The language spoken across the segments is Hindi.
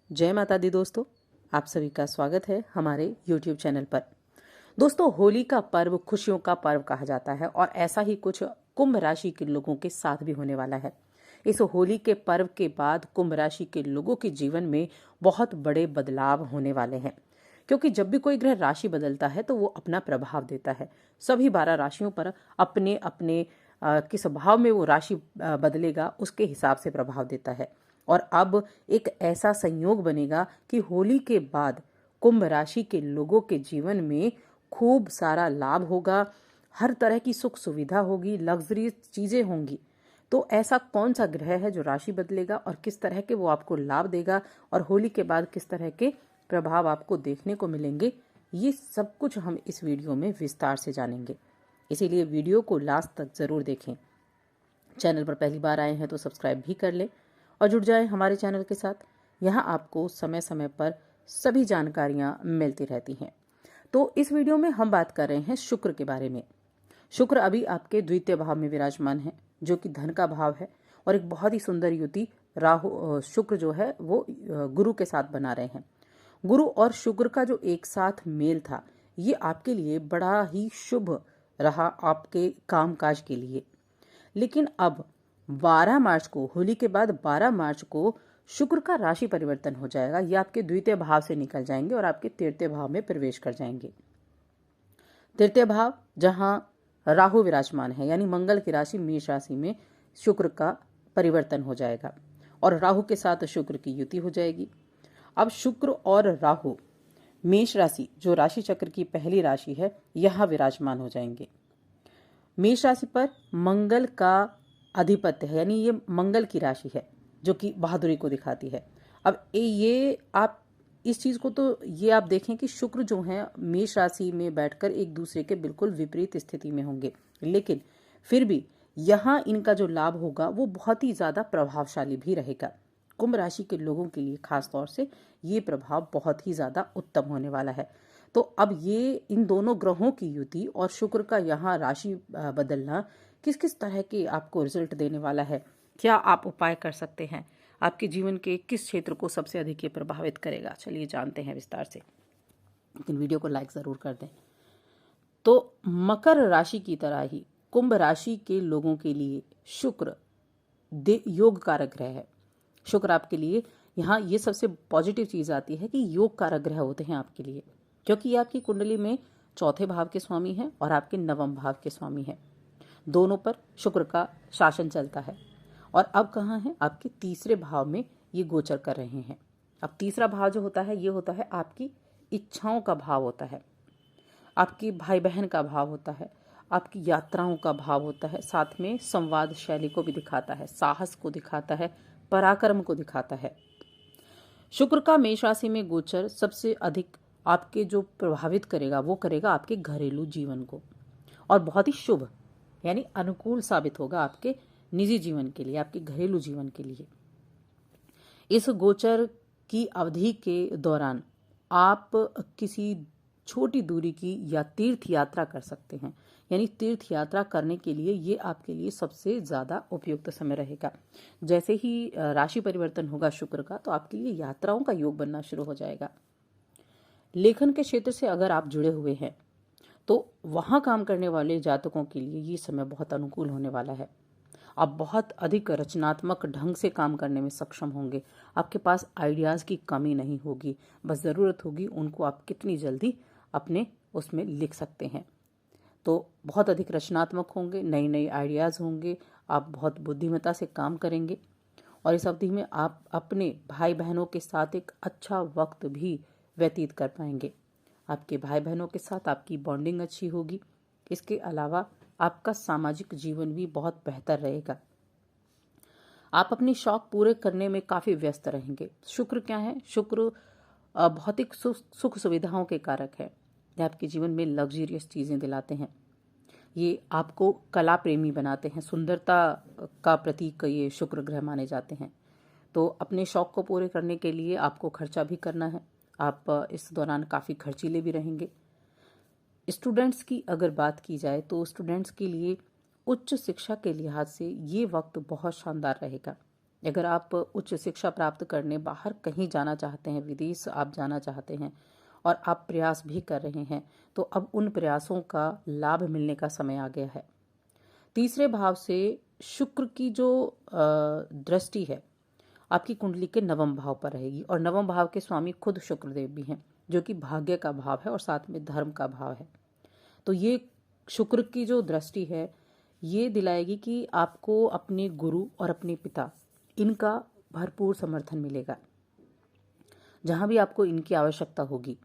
जय माता दी दोस्तों, आप सभी का स्वागत है हमारे YouTube चैनल पर। दोस्तों, होली का पर्व खुशियों का पर्व कहा जाता है और ऐसा ही कुछ कुंभ राशि के लोगों के साथ भी होने वाला है। इस होली के पर्व के बाद कुंभ राशि के लोगों के जीवन में बहुत बड़े बदलाव होने वाले हैं, क्योंकि जब भी कोई ग्रह राशि बदलता है तो वो अपना प्रभाव देता है। सभी 12 राशियों पर अपने अपने किस भाव में वो राशि बदलेगा उसके हिसाब से प्रभाव देता है। और अब एक ऐसा संयोग बनेगा कि होली के बाद कुंभ राशि के लोगों के जीवन में खूब सारा लाभ होगा, हर तरह की सुख सुविधा होगी, लग्जरी चीजें होंगी। तो ऐसा कौन सा ग्रह है जो राशि बदलेगा और किस तरह के वो आपको लाभ देगा और होली के बाद किस तरह के प्रभाव आपको देखने को मिलेंगे, ये सब कुछ हम इस वीडियो में विस्तार से जानेंगे। इसीलिए वीडियो को लास्ट तक जरूर देखें। चैनल पर पहली बार आए हैं तो सब्सक्राइब भी कर लें और जुड़ जाएं हमारे चैनल के साथ। यहाँ आपको समय समय पर सभी जानकारियाँ मिलती रहती हैं। तो इस वीडियो में हम बात कर रहे हैं शुक्र के बारे में। शुक्र अभी आपके द्वितीय भाव में विराजमान है, जो कि धन का भाव है, और एक बहुत ही सुंदर युति शुक्र जो है वो गुरु के साथ बना रहे हैं। गुरु और शुक्र का जो एक साथ मेल था, ये आपके लिए बड़ा ही शुभ रहा, आपके कामकाज के लिए। लेकिन अब 12 मार्च को, होली के बाद 12 मार्च को शुक्र का राशि परिवर्तन हो जाएगा। ये आपके द्वितीय भाव से निकल जाएंगे और आपके तृतीय भाव में प्रवेश कर जाएंगे। तृतीय भाव जहां राहु विराजमान है, यानी मंगल की राशि मेष राशि में शुक्र का परिवर्तन हो जाएगा और राहु के साथ शुक्र की युति हो जाएगी। अब शुक्र और राहु मेष राशि, जो राशि चक्र की पहली राशि है, यहां विराजमान हो जाएंगे। मेष राशि पर मंगल का अधिपत्य है, यानी ये मंगल की राशि है जो कि बहादुरी को दिखाती है। अब ये आप इस चीज को तो ये आप देखें कि शुक्र जो है मेष राशि में बैठकर एक दूसरे के बिल्कुल विपरीत स्थिति में होंगे, लेकिन फिर भी यहाँ इनका जो लाभ होगा वो बहुत ही ज्यादा प्रभावशाली भी रहेगा। कुंभ राशि के लोगों के लिए खास तौर से ये प्रभाव बहुत ही ज्यादा उत्तम होने वाला है। तो अब ये इन दोनों ग्रहों की युति और शुक्र का यहाँ राशि बदलना किस किस तरह के आपको रिजल्ट देने वाला है, क्या आप उपाय कर सकते हैं, आपके जीवन के किस क्षेत्र को सबसे अधिक ये प्रभावित करेगा, चलिए जानते हैं विस्तार से। लेकिन वीडियो को लाइक जरूर कर दें। तो मकर राशि की तरह ही कुंभ राशि के लोगों के लिए शुक्र योग कारक ग्रह है। शुक्र आपके लिए यहाँ ये सबसे पॉजिटिव चीज आती है कि योग कारक ग्रह होते हैं आपके लिए, क्योंकि ये आपकी कुंडली में चौथे भाव के स्वामी हैं और आपके नवम भाव के स्वामी हैं। दोनों पर शुक्र का शासन चलता है और अब कहाँ है, आपके तीसरे भाव में ये गोचर कर रहे हैं। अब तीसरा भाव जो होता है, ये होता है आपकी इच्छाओं का भाव होता है, आपकी भाई बहन का भाव होता है, आपकी यात्राओं का भाव होता है, साथ में संवाद शैली को भी दिखाता है, साहस को दिखाता है, पराक्रम को दिखाता है। शुक्र का मेष राशि में गोचर सबसे अधिक आपके जो प्रभावित करेगा वो करेगा आपके घरेलू जीवन को, और बहुत ही शुभ यानी अनुकूल साबित होगा आपके निजी जीवन के लिए, आपके घरेलू जीवन के लिए। इस गोचर की अवधि के दौरान आप किसी छोटी दूरी की या तीर्थ यात्रा कर सकते हैं, यानी तीर्थ यात्रा करने के लिए ये आपके लिए सबसे ज्यादा उपयुक्त समय रहेगा। जैसे ही राशि परिवर्तन होगा शुक्र का, तो आपके लिए यात्राओं का योग बनना शुरू हो जाएगा। लेखन के क्षेत्र से अगर आप जुड़े हुए हैं तो वहां काम करने वाले जातकों के लिए ये समय बहुत अनुकूल होने वाला है। आप बहुत अधिक रचनात्मक ढंग से काम करने में सक्षम होंगे। आपके पास आइडियाज की कमी नहीं होगी, बस जरूरत होगी उनको आप कितनी जल्दी अपने उसमें लिख सकते हैं। तो बहुत अधिक रचनात्मक होंगे, नई नई आइडियाज होंगे, आप बहुत बुद्धिमत्ता से काम करेंगे और इस अवधि में आप अपने भाई बहनों के साथ एक अच्छा वक्त भी व्यतीत कर पाएंगे। आपके भाई बहनों के साथ आपकी बॉन्डिंग अच्छी होगी। इसके अलावा आपका सामाजिक जीवन भी बहुत बेहतर रहेगा। आप अपने शौक पूरे करने में काफी व्यस्त रहेंगे। शुक्र क्या है, शुक्र भौतिक सुख सुविधाओं के कारक है। ये आपके जीवन में लग्जरियस चीजें दिलाते हैं। ये आपको कला प्रेमी बनाते हैं, सुंदरता का प्रतीक ये शुक्र ग्रह माने जाते हैं। तो अपने शौक को पूरे करने के लिए आपको खर्चा भी करना है। आप इस दौरान काफी खर्चीले भी रहेंगे। स्टूडेंट्स की अगर बात की जाए तो स्टूडेंट्स के लिए उच्च शिक्षा के लिहाज से ये वक्त बहुत शानदार रहेगा। अगर आप उच्च शिक्षा प्राप्त करने बाहर कहीं जाना चाहते हैं, विदेश आप जाना चाहते हैं और आप प्रयास भी कर रहे हैं, तो अब उन प्रयासों का लाभ मिलने का समय आ गया है। तीसरे भाव से शुक्र की जो दृष्टि है आपकी कुंडली के नवम भाव पर रहेगी, और नवम भाव के स्वामी खुद शुक्रदेव भी हैं, जो कि भाग्य का भाव है और साथ में धर्म का भाव है। तो ये शुक्र की जो दृष्टि है ये दिलाएगी कि आपको अपने गुरु और अपने पिता इनका भरपूर समर्थन मिलेगा। जहां भी आपको इनकी आवश्यकता होगी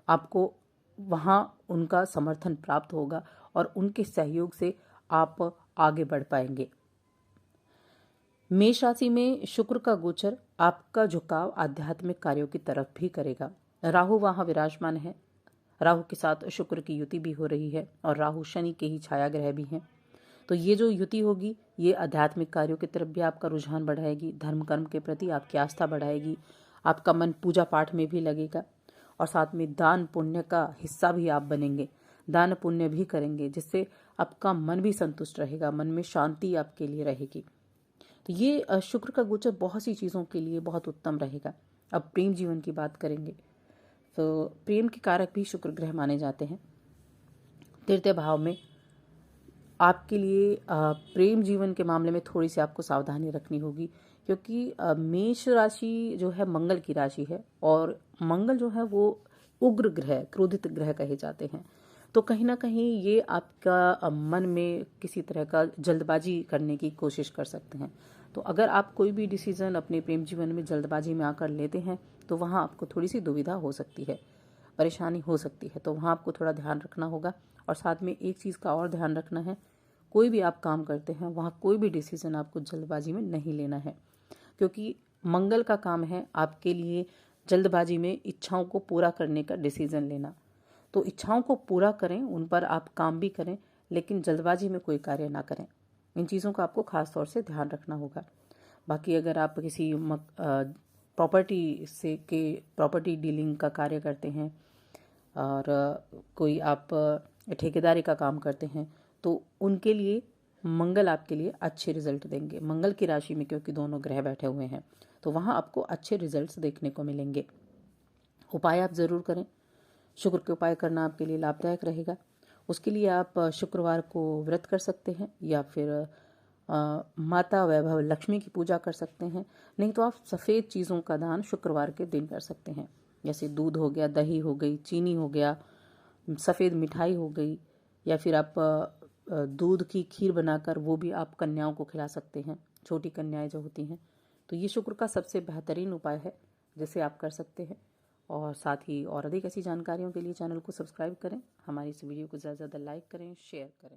आपको वहां उनका समर्थन प्राप्त होगा और उनके सहयोग से आप आगे बढ़ पाएंगे। मेष राशि में शुक्र का गोचर आपका झुकाव आध्यात्मिक कार्यों की तरफ भी करेगा। राहु वहां विराजमान है, राहु के साथ शुक्र की युति भी हो रही है और राहु शनि के ही छाया ग्रह भी हैं। तो ये जो युति होगी ये आध्यात्मिक कार्यों की तरफ भी आपका रुझान बढ़ाएगी, धर्म कर्म के प्रति आपकी आस्था बढ़ाएगी, आपका मन पूजा पाठ में भी लगेगा और साथ में दान पुण्य का हिस्सा भी आप बनेंगे, दान पुण्य भी करेंगे, जिससे आपका मन भी संतुष्ट रहेगा, मन में शांति आपके लिए रहेगी। तो ये शुक्र का गोचर बहुत सी चीज़ों के लिए बहुत उत्तम रहेगा। अब प्रेम जीवन की बात करेंगे तो प्रेम के कारक भी शुक्र ग्रह माने जाते हैं। तृतीय भाव में आपके लिए प्रेम जीवन के मामले में थोड़ी सी आपको सावधानी रखनी होगी, क्योंकि मेष राशि जो है मंगल की राशि है और मंगल जो है वो उग्र ग्रह, क्रोधित ग्रह कहे जाते हैं। तो कहीं ना कहीं ये आपका मन में किसी तरह का जल्दबाजी करने की कोशिश कर सकते हैं। तो अगर आप कोई भी डिसीजन अपने प्रेम जीवन में जल्दबाजी में आकर लेते हैं तो वहाँ आपको थोड़ी सी दुविधा हो सकती है, परेशानी हो सकती है। तो वहाँ आपको थोड़ा ध्यान रखना होगा। और साथ में एक चीज़ का और ध्यान रखना है, कोई भी आप काम करते हैं वहाँ कोई भी डिसीजन आपको जल्दबाजी में नहीं लेना है, क्योंकि मंगल का काम है आपके लिए जल्दबाजी में इच्छाओं को पूरा करने का डिसीजन लेना। तो इच्छाओं को पूरा करें, उन पर आप काम भी करें, लेकिन जल्दबाजी में कोई कार्य ना करें। इन चीज़ों का आपको खास तौर से ध्यान रखना होगा। बाकी अगर आप किसी प्रॉपर्टी डीलिंग का कार्य करते हैं और कोई आप ठेकेदारी का काम करते हैं तो उनके लिए मंगल आपके लिए अच्छे रिजल्ट देंगे। मंगल की राशि में क्योंकि दोनों ग्रह बैठे हुए हैं तो वहाँ आपको अच्छे रिजल्ट्स देखने को मिलेंगे। उपाय आप ज़रूर करें, शुक्र के उपाय करना आपके लिए लाभदायक रहेगा। उसके लिए आप शुक्रवार को व्रत कर सकते हैं या फिर माता वैभव लक्ष्मी की पूजा कर सकते हैं। नहीं तो आप सफ़ेद चीज़ों का दान शुक्रवार के दिन कर सकते हैं, जैसे दूध हो गया, दही हो गई, चीनी हो गया, सफ़ेद मिठाई हो गई, या फिर आप दूध की खीर बनाकर वो भी आप कन्याओं को खिला सकते हैं, छोटी कन्याएं जो होती हैं। तो ये शुक्र का सबसे बेहतरीन उपाय है जिसे आप कर सकते हैं। और साथ ही और अधिक ऐसी जानकारियों के लिए चैनल को सब्सक्राइब करें, हमारी इस वीडियो को ज़्यादा से ज़्यादा लाइक करें, शेयर करें।